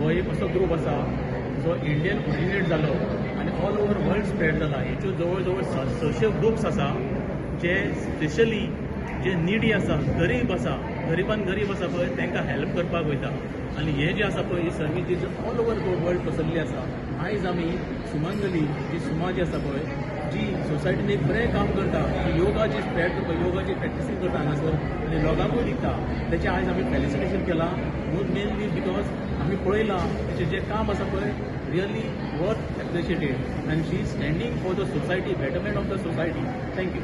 हो एक असो ग्रूप आसा जो इंडियन ओरिजिनेट जालो आनी ऑल ओवर वर्ल्ड स्प्रेड जाला. हेच्यो जवळ जवळ 600 ग्रुप्स आसा जे स्पेशली जे निडी आसा, गरीब आसा, गरीबान गरीब आसा पळय तांकां हेल्प करपाक वयता. आनी हे जे आसा पळय ही सर्वीस जी ऑल ओवर वर्ल्ड पसरली आसा. आयज आमी सुमंगली जी सुमा जी आसा पळय जी सोसायटीन एक बरें काम करता, योगा जी स्प्रेड करता, योगा जी प्रॅक्टिसींग करता हांगासर आनी लोकांकूय दिता, तेचें आयज आमी फेलिसिटेशन केलां. मेनली बिकॉज आमी पळयलां तेचें जें काम आसा पळय really worth appreciated and she is standing for the society, betterment of the society. Thank you.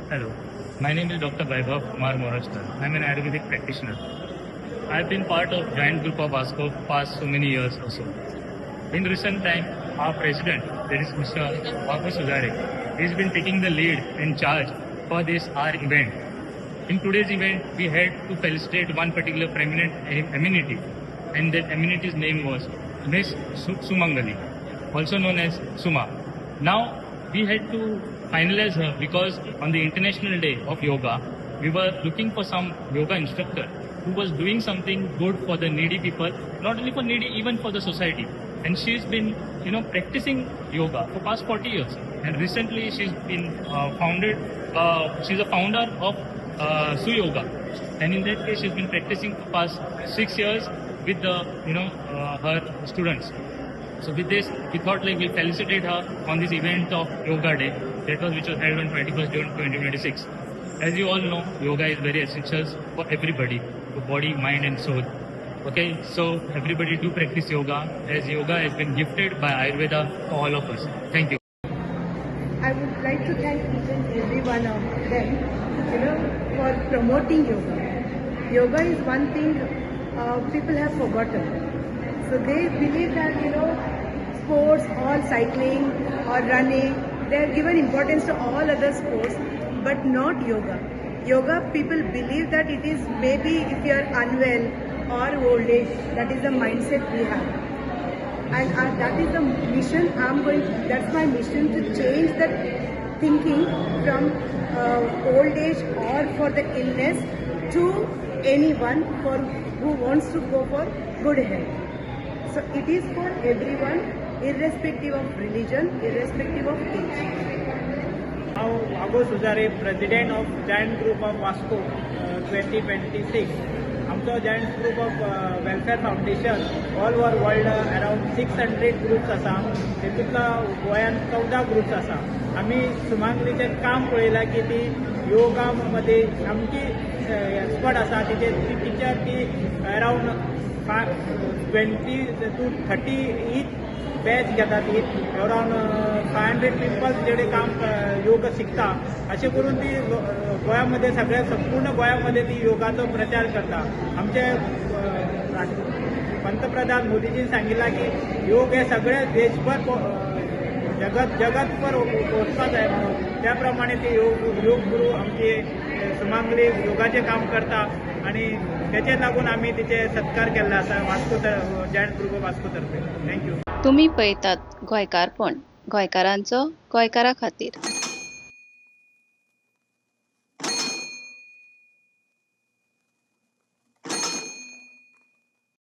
Hello, my name is Dr. Vaibhav Kumar Morashkar. I am an Ayurvedic practitioner. I have been part of giant group of ASCO past so many years or so. In recent time, our president, that is Mr. Vago Sujare, has been taking the lead and charge for this our event. In today's event, we had to felicitate one particular prominent amenity, and that amenity's name was Miss Sumangali, also known as Suma. Now, we had to finalize her because on the International Day of Yoga, we were looking for some yoga instructor who was doing something good for the needy people, not only for needy, even for the society. And she's been, practicing yoga for past 40 years. And recently she's been she's a founder of Su Yoga. And in that case, she's been practicing for past 6 years with the, her students. So with this, we thought we'll felicitate her on this event of Yoga Day, which was held on 21st June 2026. As you all know, yoga is very essential for everybody, for body, mind and soul. Okay, so everybody do practice yoga, as yoga has been gifted by Ayurveda for all of us. Thank you. I would like to thank each and every one of them, for promoting yoga. Yoga is one thing people have forgotten. So they believe that, sports or cycling or running, they are given importance to all other sports, but not yoga. Yoga, people believe that it is maybe if you are unwell or old age, that is the mindset we have. And that is the mission that's my mission, to change that thinking from old age or for the illness to anyone who wants to go for good health. So it is for everyone, irrespective of religion, irrespective of age. Now, Vago Sujare, President of Giant Group of Vasco 2026. आमचो Giant Group of Welfare Foundation all over world around 600 groups आसा. तेतूंतला गोंयान 14 groups आसा. आमी सुमांगलीचें काम पळयलां की ती योगा मध्ये सामकी एक्सपर्ट आसा. ती टिचर ती अराउंड 20 to 30 each बॅच घेता ती अराउंड 500 पीपल्स जेडे काम योग शिकता. अशें करून ती गोंयामध्ये सगळ्या संपूर्ण गोंयामध्ये ती योगाचो प्रचार करता. आमचे पंतप्रधान मोदीजीन सांगितला की योग हे सगळे देशभर जगतभर पोचपाक जाय म्हणून. त्याप्रमाणे ते योग गुरू आमचे सुमांगली योगाचे काम करता आणि त्याचे लागून आम्ही तिचे सत्कार केला आसा Vasco giant group of Vasco तर्फे. थँक्यू. तुम्ही पळयतात गोंयकारपण, गोंयकारांचो गोंयकारा खातीर.